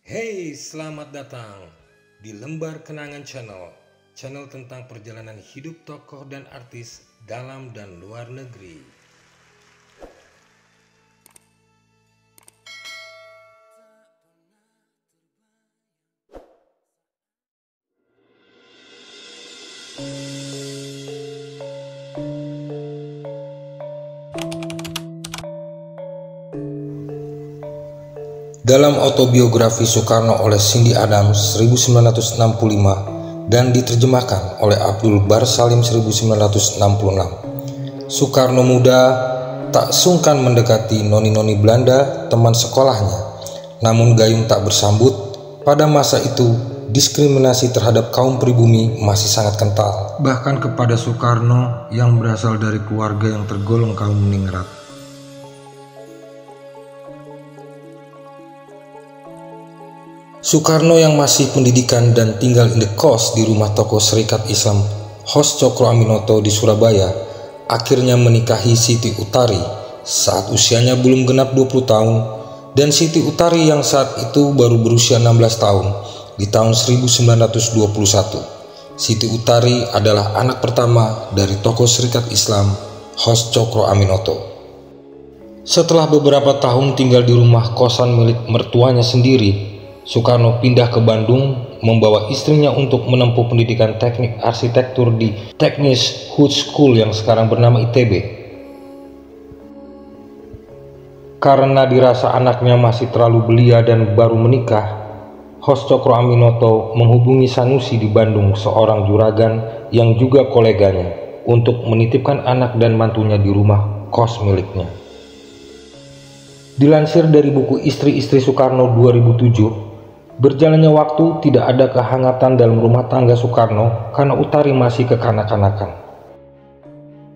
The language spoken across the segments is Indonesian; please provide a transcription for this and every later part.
Hey, selamat datang di Lembar Kenangan Channel, channel tentang perjalanan hidup tokoh dan artis dalam dan luar negeri. Dalam autobiografi Soekarno oleh Cindy Adams 1965 dan diterjemahkan oleh Abdul Bar Salim 1966, Soekarno muda tak sungkan mendekati noni-noni Belanda, teman sekolahnya. Namun gayung tak bersambut, pada masa itu diskriminasi terhadap kaum pribumi masih sangat kental. Bahkan kepada Soekarno yang berasal dari keluarga yang tergolong kaum meningrat. Soekarno yang masih pendidikan dan tinggal in the kos di rumah tokoh Serikat Islam Hos Cokro Aminoto di Surabaya, akhirnya menikahi Siti Utari saat usianya belum genap 20 tahun, dan Siti Utari yang saat itu baru berusia 16 tahun di tahun 1921. Siti Utari adalah anak pertama dari tokoh Serikat Islam Hos Cokro Aminoto. Setelah beberapa tahun tinggal di rumah kosan milik mertuanya sendiri, Soekarno pindah ke Bandung membawa istrinya untuk menempuh pendidikan teknik arsitektur di Technische Hogeschool yang sekarang bernama ITB. Karena dirasa anaknya masih terlalu belia dan baru menikah, Hos Cokro Aminoto menghubungi Sanusi di Bandung, seorang juragan yang juga koleganya, untuk menitipkan anak dan mantunya di rumah kos miliknya. Dilansir dari buku Istri-Istri Soekarno 2007, berjalannya waktu tidak ada kehangatan dalam rumah tangga Soekarno karena Utari masih kekanak-kanakan.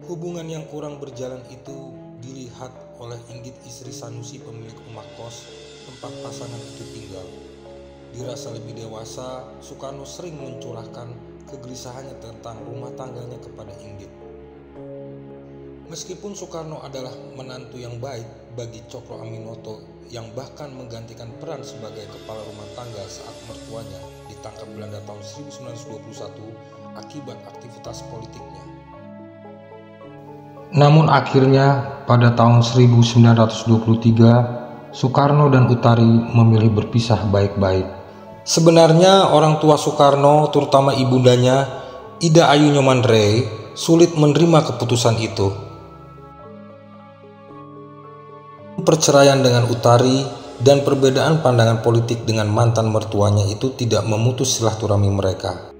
Hubungan yang kurang berjalan itu dilihat oleh Inggit, istri Sanusi pemilik rumah kos tempat pasangan itu tinggal. Dirasa lebih dewasa, Soekarno sering mencurahkan kegelisahannya tentang rumah tangganya kepada Inggit. Meskipun Soekarno adalah menantu yang baik bagi Cokro Aminoto yang bahkan menggantikan peran sebagai kepala rumah tangga saat mertuanya ditangkap Belanda tahun 1921 akibat aktivitas politiknya. Namun akhirnya pada tahun 1923, Soekarno dan Utari memilih berpisah baik-baik. Sebenarnya orang tua Soekarno, terutama ibundanya, Ida Ayu Nyoman-Rey, sulit menerima keputusan itu. Perceraian dengan Utari dan perbedaan pandangan politik dengan mantan mertuanya itu tidak memutus silaturahmi mereka.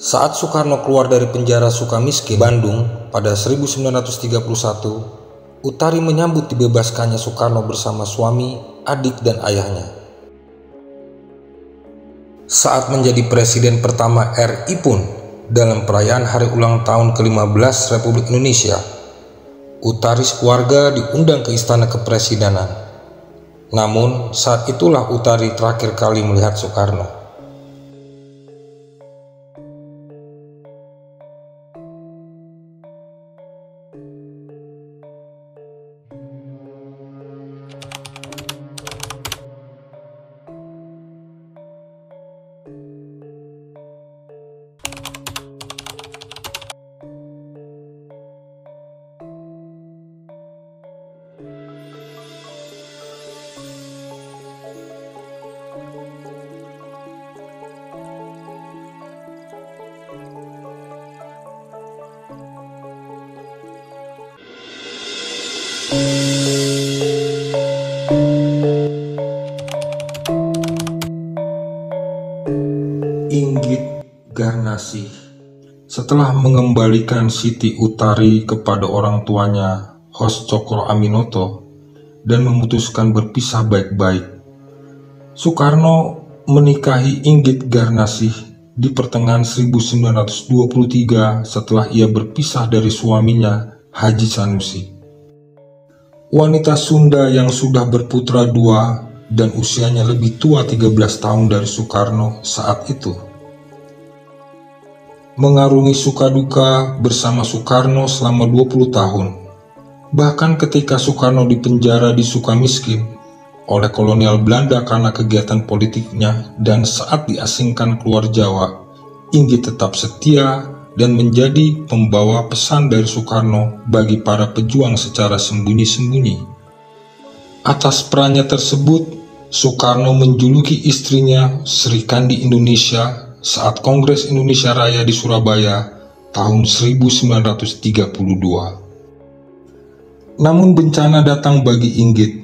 Saat Soekarno keluar dari penjara Sukamiskin, Bandung pada 1931, Utari menyambut dibebaskannya Soekarno bersama suami, adik, dan ayahnya. Saat menjadi presiden pertama RI pun, dalam perayaan hari ulang tahun ke-15 Republik Indonesia, Utari keluarga diundang ke Istana Kepresidenan. Namun saat itulah Utari terakhir kali melihat Soekarno. Inggit Garnasih. Setelah mengembalikan Siti Utari kepada orang tuanya Hos Cokro Aminoto dan memutuskan berpisah baik-baik, Soekarno menikahi Inggit Garnasih di pertengahan 1923 setelah ia berpisah dari suaminya Haji Sanusi. Wanita Sunda yang sudah berputra dua dan usianya lebih tua 13 tahun dari Soekarno saat itu. Mengarungi suka duka bersama Soekarno selama 20 tahun. Bahkan ketika Soekarno dipenjara di Sukamiskin, oleh kolonial Belanda karena kegiatan politiknya, dan saat diasingkan keluar Jawa, Inggit tetap setia dan menjadi pembawa pesan dari Soekarno bagi para pejuang secara sembunyi-sembunyi. Atas perannya tersebut, Soekarno menjuluki istrinya Sri Kandi Indonesia saat Kongres Indonesia Raya di Surabaya tahun 1932. Namun bencana datang bagi Inggit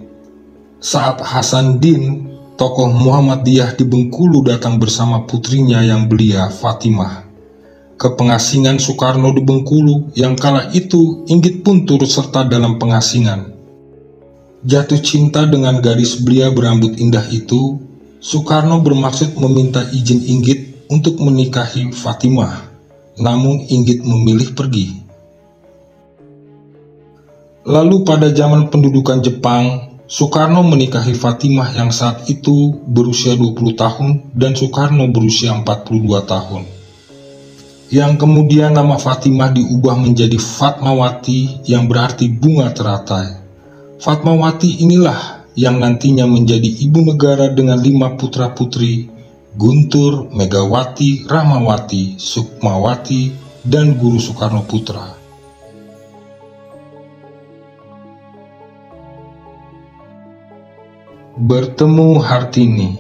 saat Hasanuddin, tokoh Muhammadiyah di Bengkulu, datang bersama putrinya yang belia Fatimah ke pengasingan Soekarno di Bengkulu, yang kala itu Inggit pun turut serta dalam pengasingan. Jatuh cinta dengan gadis belia berambut indah itu, Soekarno bermaksud meminta izin Inggit untuk menikahi Fatimah, namun Inggit memilih pergi. Lalu pada zaman pendudukan Jepang, Soekarno menikahi Fatimah yang saat itu berusia 20 tahun dan Soekarno berusia 42 tahun. Yang kemudian nama Fatimah diubah menjadi Fatmawati yang berarti bunga teratai. Fatmawati inilah yang nantinya menjadi ibu negara dengan 5 putra-putri, Guntur, Megawati, Rahmawati, Sukmawati, dan Guru Soekarno Putra. Bertemu Hartini.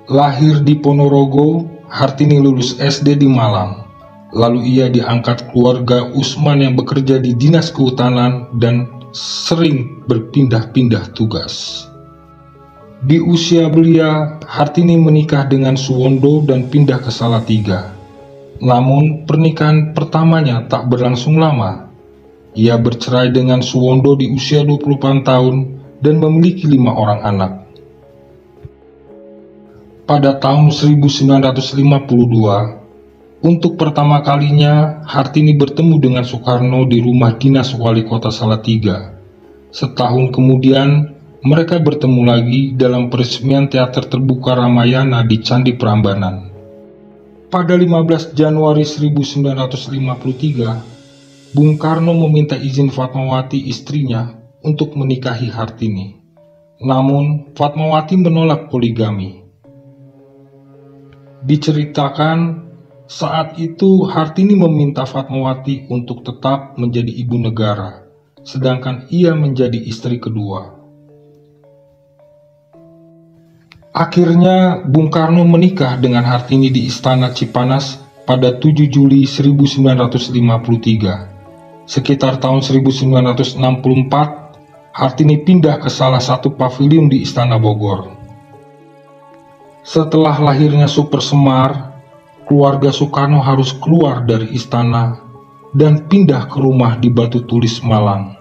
Lahir di Ponorogo, Hartini lulus SD di Malang. Lalu ia diangkat keluarga Usman yang bekerja di Dinas Kehutanan dan sering berpindah-pindah tugas. Di usia belia, Hartini menikah dengan Suwondo dan pindah ke Salatiga. Namun pernikahan pertamanya tak berlangsung lama. Ia bercerai dengan Suwondo di usia 28 tahun dan memiliki 5 orang anak. Pada tahun 1952, untuk pertama kalinya Hartini bertemu dengan Soekarno di rumah dinas wali kota Salatiga. Setahun kemudian, mereka bertemu lagi dalam peresmian teater terbuka Ramayana di Candi Prambanan. Pada 15 Januari 1953, Bung Karno meminta izin Fatmawati istrinya untuk menikahi Hartini. Namun, Fatmawati menolak poligami. Diceritakan, saat itu Hartini meminta Fatmawati untuk tetap menjadi ibu negara, sedangkan ia menjadi istri kedua. Akhirnya, Bung Karno menikah dengan Hartini di Istana Cipanas pada 7 Juli 1953. Sekitar tahun 1964, Hartini pindah ke salah satu pavilion di Istana Bogor. Setelah lahirnya Super Semar, keluarga Soekarno harus keluar dari istana dan pindah ke rumah di Batu Tulis, Malang.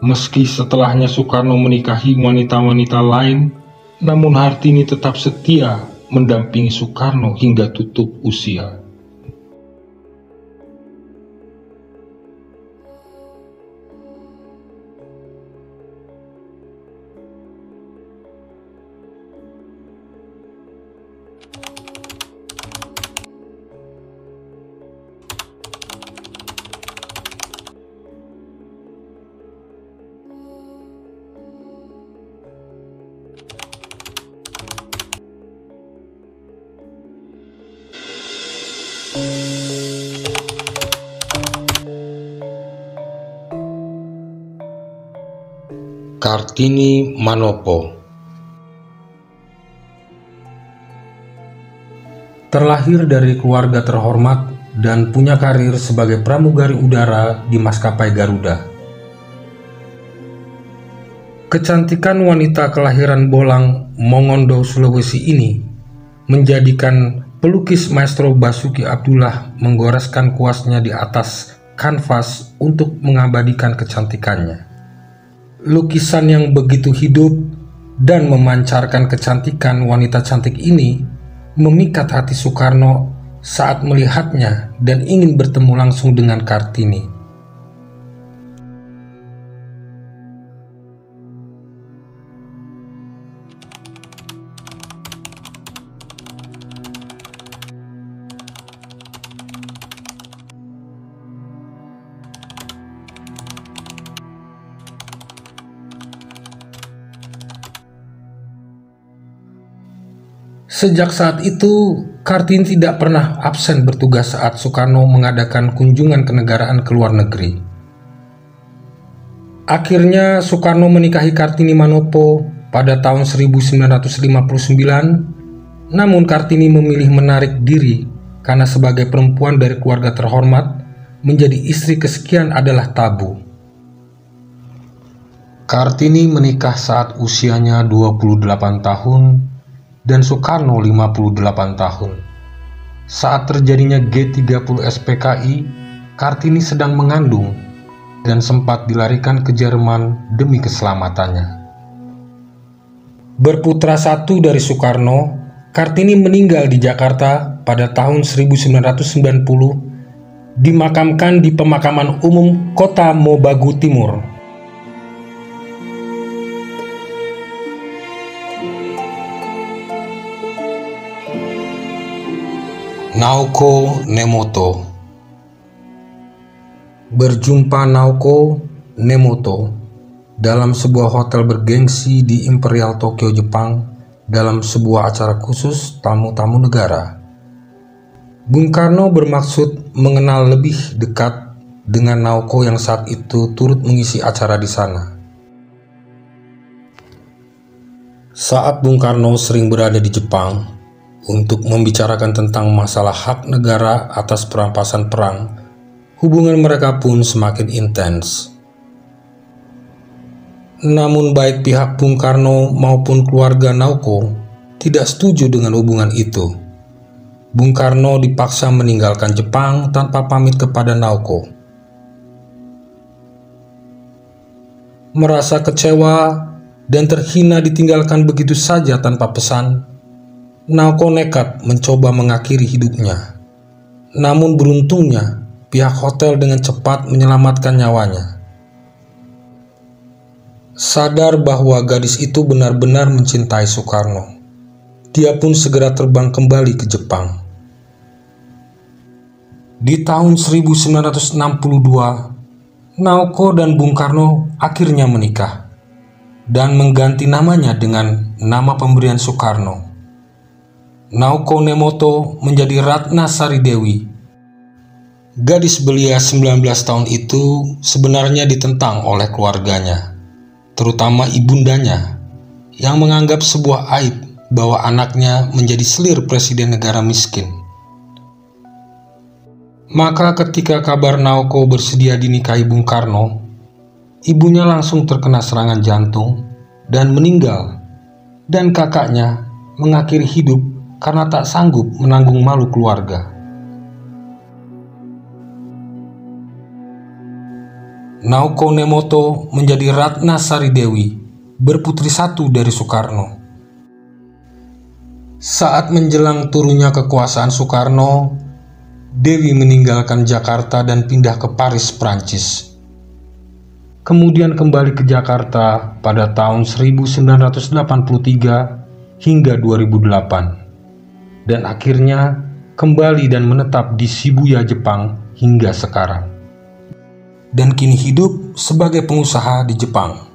Meski setelahnya Soekarno menikahi wanita-wanita lain, namun Hartini tetap setia mendampingi Soekarno hingga tutup usia. Kartini Manopo. Terlahir dari keluarga terhormat dan punya karir sebagai pramugari udara di maskapai Garuda. Kecantikan wanita kelahiran Bolang, Mongondo, Sulawesi ini menjadikan pelukis maestro Basuki Abdullah menggoreskan kuasnya di atas kanvas untuk mengabadikan kecantikannya. Lukisan yang begitu hidup dan memancarkan kecantikan wanita cantik ini memikat hati Soekarno saat melihatnya dan ingin bertemu langsung dengan Kartini. Sejak saat itu, Kartini tidak pernah absen bertugas saat Soekarno mengadakan kunjungan kenegaraan ke luar negeri. Akhirnya Soekarno menikahi Kartini Manopo pada tahun 1959, namun Kartini memilih menarik diri karena sebagai perempuan dari keluarga terhormat, menjadi istri kesekian adalah tabu. Kartini menikah saat usianya 28 tahun dan Soekarno 58 tahun. Saat terjadinya G30 SPKI, Kartini sedang mengandung dan sempat dilarikan ke Jerman demi keselamatannya. Berputra satu dari Soekarno, Kartini meninggal di Jakarta pada tahun 1990, dimakamkan di Pemakaman Umum Kota Mobagu Timur. Naoko Nemoto. Berjumpa Naoko Nemoto dalam sebuah hotel bergengsi di Imperial Tokyo, Jepang, dalam sebuah acara khusus tamu-tamu negara. Bung Karno bermaksud mengenal lebih dekat dengan Naoko yang saat itu turut mengisi acara di sana. Saat Bung Karno sering berada di Jepang untuk membicarakan tentang masalah hak negara atas perampasan perang, hubungan mereka pun semakin intens. Namun baik pihak Bung Karno maupun keluarga Naoko tidak setuju dengan hubungan itu. Bung Karno dipaksa meninggalkan Jepang tanpa pamit kepada Naoko. Merasa kecewa dan terhina ditinggalkan begitu saja tanpa pesan, Naoko nekat mencoba mengakhiri hidupnya. Namun beruntungnya, pihak hotel dengan cepat menyelamatkan nyawanya. Sadar bahwa gadis itu benar-benar mencintai Soekarno, dia pun segera terbang kembali ke Jepang. Di tahun 1962, Naoko dan Bung Karno akhirnya menikah dan mengganti namanya dengan nama pemberian Soekarno. Naoko Nemoto menjadi Ratna Sari Dewi. Gadis belia 19 tahun itu sebenarnya ditentang oleh keluarganya, terutama ibundanya, yang menganggap sebuah aib bahwa anaknya menjadi selir presiden negara miskin. Maka ketika kabar Naoko bersedia dinikahi Bung Karno, ibunya langsung terkena serangan jantung dan meninggal, dan kakaknya mengakhiri hidup karena tak sanggup menanggung malu keluarga. Naoko Nemoto menjadi Ratna Sari Dewi, berputri satu dari Soekarno. Saat menjelang turunnya kekuasaan Soekarno, Dewi meninggalkan Jakarta dan pindah ke Paris, Prancis. Kemudian kembali ke Jakarta pada tahun 1983 hingga 2008. Dan akhirnya kembali dan menetap di Shibuya, Jepang hingga sekarang. Dan kini hidup sebagai pengusaha di Jepang.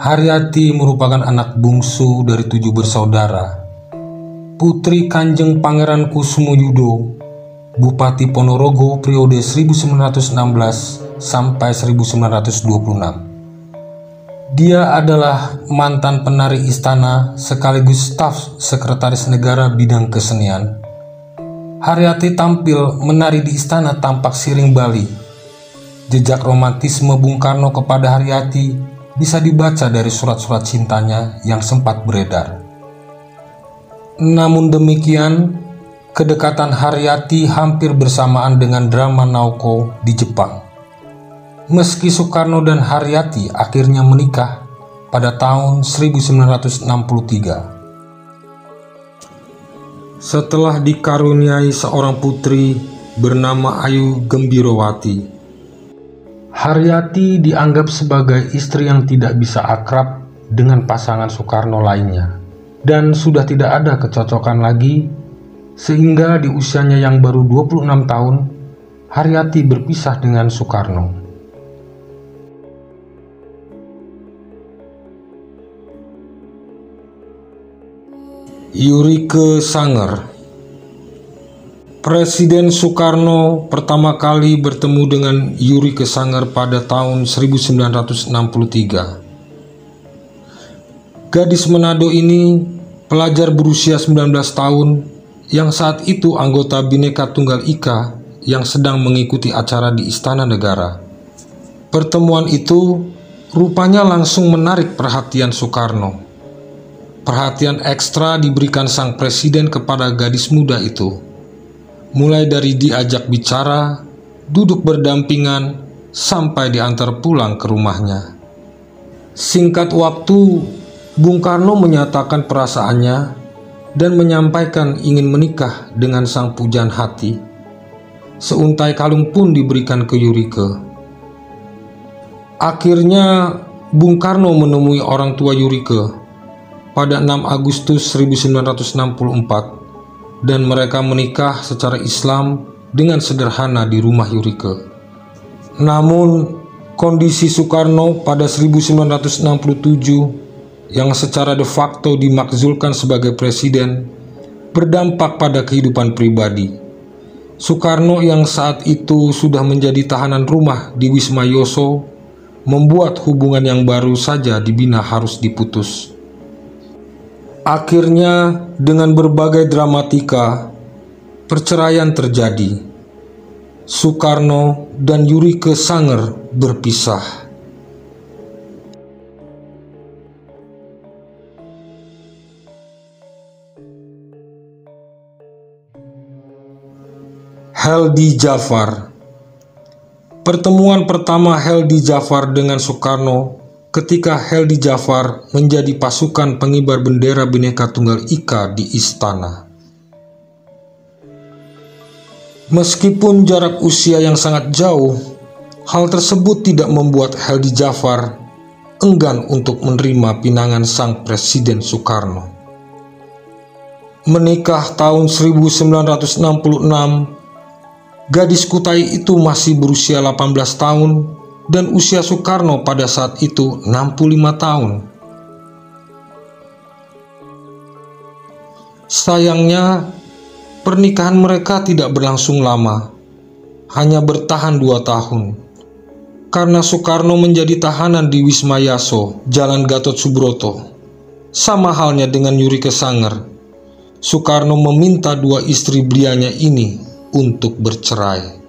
Haryati merupakan anak bungsu dari 7 bersaudara. Putri Kanjeng Pangeran Kusumoyudo, Bupati Ponorogo periode 1916 sampai 1926. Dia adalah mantan penari istana sekaligus staf sekretaris negara bidang kesenian. Haryati tampil menari di istana tampak siring Bali. Jejak romantisme Bung Karno kepada Haryati bisa dibaca dari surat-surat cintanya yang sempat beredar. Namun demikian, kedekatan Haryati hampir bersamaan dengan drama Naoko di Jepang. Meski Soekarno dan Haryati akhirnya menikah pada tahun 1963. Setelah dikaruniai seorang putri, bernama Ayu Gembirowati. Haryati dianggap sebagai istri yang tidak bisa akrab dengan pasangan Soekarno lainnya, dan sudah tidak ada kecocokan lagi, sehingga di usianya yang baru 26 tahun, Haryati berpisah dengan Soekarno. Yurike Sanger. Presiden Soekarno pertama kali bertemu dengan Yurike Sanger pada tahun 1963. Gadis Manado ini pelajar berusia 19 tahun yang saat itu anggota Bhinneka Tunggal Ika yang sedang mengikuti acara di Istana Negara. Pertemuan itu rupanya langsung menarik perhatian Soekarno. Perhatian ekstra diberikan sang presiden kepada gadis muda itu, mulai dari diajak bicara, duduk berdampingan, sampai diantar pulang ke rumahnya. Singkat waktu, Bung Karno menyatakan perasaannya dan menyampaikan ingin menikah dengan sang pujaan hati. Seuntai kalung pun diberikan ke Yurike. Akhirnya, Bung Karno menemui orang tua Yurike pada 6 Agustus 1964 dan mereka menikah secara Islam dengan sederhana di rumah Yurike. Namun, kondisi Soekarno pada 1967 yang secara de facto dimakzulkan sebagai presiden berdampak pada kehidupan pribadi. Soekarno yang saat itu sudah menjadi tahanan rumah di Wisma Yoso membuat hubungan yang baru saja dibina harus diputus. Akhirnya, dengan berbagai dramatika, perceraian terjadi. Soekarno dan Yurike Sanger berpisah. Heldi Jafar. Pertemuan pertama Heldi Jafar dengan Soekarno ketika Heldi Jafar menjadi pasukan pengibar bendera Bhinneka Tunggal Ika di istana. Meskipun jarak usia yang sangat jauh, hal tersebut tidak membuat Heldi Jafar enggan untuk menerima pinangan sang Presiden Soekarno. Menikah tahun 1966, gadis Kutai itu masih berusia 18 tahun dan usia Soekarno pada saat itu 65 tahun. Sayangnya, pernikahan mereka tidak berlangsung lama, hanya bertahan 2 tahun. Karena Soekarno menjadi tahanan di Wisma Yaso, Jalan Gatot Subroto. Sama halnya dengan Yurike Sanger, Soekarno meminta 2 istri belianya ini untuk bercerai.